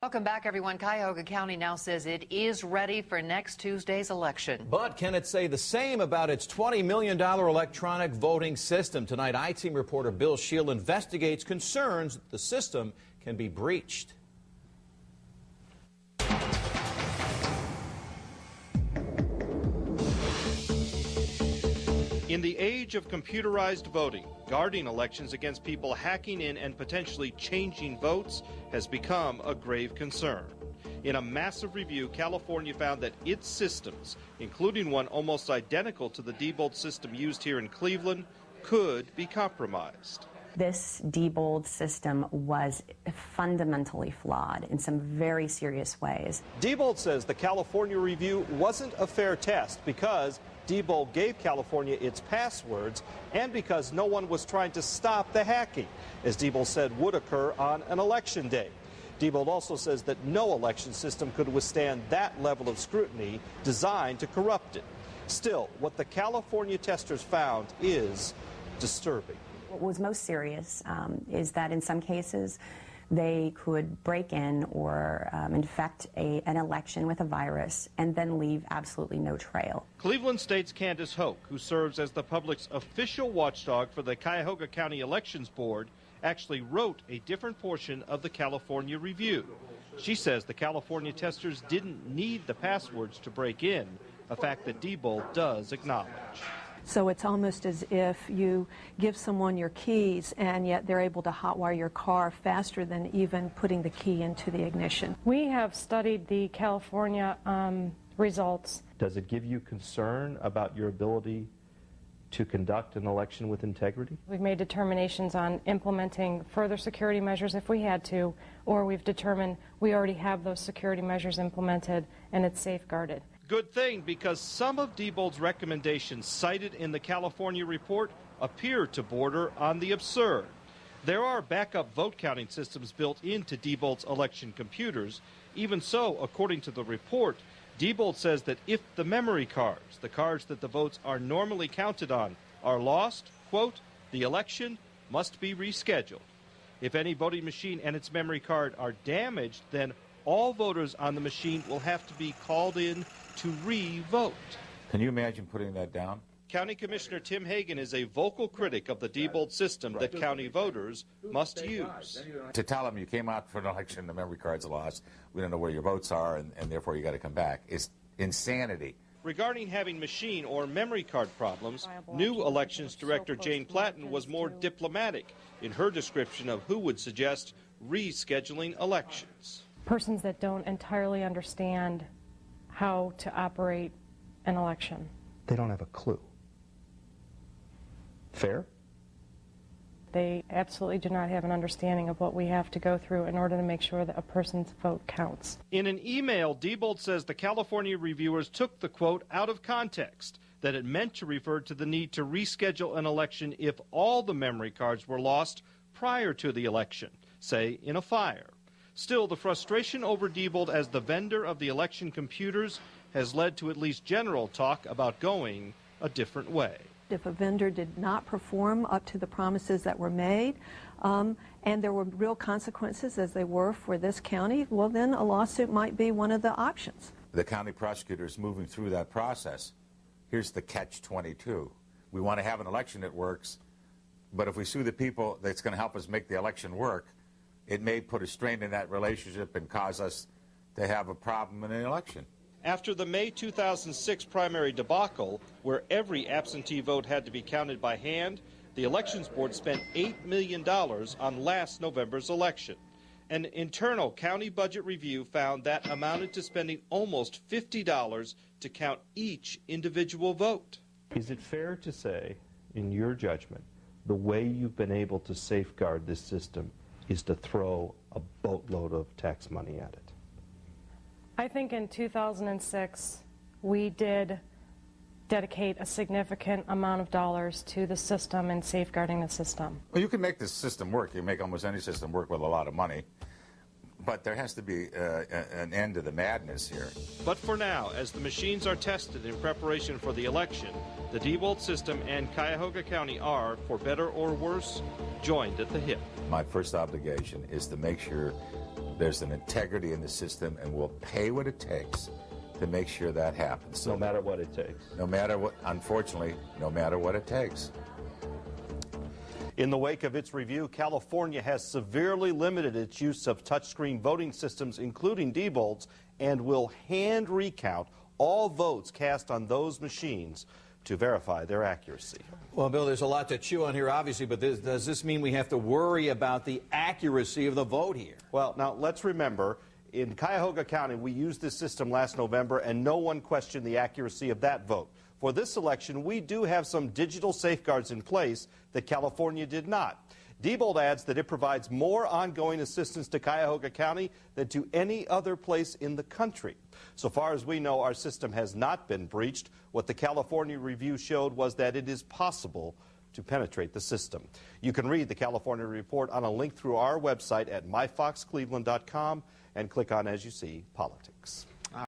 Welcome back, everyone. Cuyahoga County now says it is ready for next Tuesday's election. But can it say the same about its $20 million electronic voting system? Tonight, I-Team reporter Bill Shield investigates concerns the system can be breached. In the age of computerized voting, guarding elections against people hacking in and potentially changing votes has become a grave concern. In a massive review, California found that its systems, including one almost identical to the Diebold system used here in Cleveland, could be compromised. This Diebold system was fundamentally flawed in some very serious ways. Diebold says the California review wasn't a fair test because Diebold gave California its passwords and because no one was trying to stop the hacking, as Diebold said would occur on an election day. Diebold also says that no election system could withstand that level of scrutiny designed to corrupt it. Still, what the California testers found is disturbing. What was most serious is that in some cases they could break in or infect an election with a virus and then leave absolutely no trail. Cleveland State's Candace Hoke, who serves as the public's official watchdog for the Cuyahoga County Elections Board, actually wrote a different portion of the California review. She says the California testers didn't need the passwords to break in, a fact that Diebold does acknowledge. So it's almost as if you give someone your keys and yet they're able to hotwire your car faster than even putting the key into the ignition. We have studied the California results. Does it give you concern about your ability to conduct an election with integrity? We've made determinations on implementing further security measures if we had to, or we've determined we already have those security measures implemented and it's safeguarded. Good thing, because some of Diebold's recommendations cited in the California report appear to border on the absurd. There are backup vote counting systems built into Diebold's election computers. Even so, according to the report, Diebold says that if the memory cards, the cards that the votes are normally counted on, are lost, quote, the election must be rescheduled. If any voting machine and its memory card are damaged, then all voters on the machine will have to be called in to re-vote. Can you imagine putting that down? County Commissioner Tim Hagan is a vocal critic of the Diebold system that county voters must use. To tell them you came out for an election, the memory cards are lost, we don't know where your votes are, and therefore you got to come back, is insanity. Regarding having machine or memory card problems, new elections director Jane Platten was more diplomatic in her description of who would suggest rescheduling elections. Persons that don't entirely understand how to operate an election. They don't have a clue. Fair? They absolutely do not have an understanding of what we have to go through in order to make sure that a person's vote counts. In an email, Diebold says the California reviewers took the quote out of context, that it meant to refer to the need to reschedule an election if all the memory cards were lost prior to the election, say in a fire. Still, the frustration over Diebold as the vendor of the election computers has led to at least general talk about going a different way. If a vendor did not perform up to the promises that were made, and there were real consequences as they were for this county, well then a lawsuit might be one of the options. The county prosecutor is moving through that process. Here's the catch-22. We want to have an election that works, but if we sue the people that's going to help us make the election work, it may put a strain in that relationship and cause us to have a problem in an election. After the May 2006 primary debacle, where every absentee vote had to be counted by hand, the Elections Board spent $8 million on last November's election. An internal county budget review found that amounted to spending almost $50 to count each individual vote. Is it fair to say, in your judgment, the way you've been able to safeguard this system is to throw a boatload of tax money at it? I think in 2006 we did dedicate a significant amount of dollars to the system and safeguarding the system. Well, you can make this system work. You can make almost any system work with a lot of money. But there has to be an end to the madness here. But for now, as the machines are tested in preparation for the election, the Diebold system and Cuyahoga County are, for better or worse, joined at the hip. My first obligation is to make sure there's an integrity in the system, and we'll pay what it takes to make sure that happens. So no matter what it takes. No matter what, unfortunately, no matter what it takes. In the wake of its review, California has severely limited its use of touchscreen voting systems, including Diebold's, and will hand recount all votes cast on those machines to verify their accuracy. Well, Bill, there's a lot to chew on here, obviously, but does this mean we have to worry about the accuracy of the vote here? Well, now let's remember, in Cuyahoga County, we used this system last November, and no one questioned the accuracy of that vote. For this election, we do have some digital safeguards in place that California did not. Diebold adds that it provides more ongoing assistance to Cuyahoga County than to any other place in the country. So far as we know, our system has not been breached. What the California review showed was that it is possible to penetrate the system. You can read the California report on a link through our website at myfoxcleveland.com and click on, as you see, politics.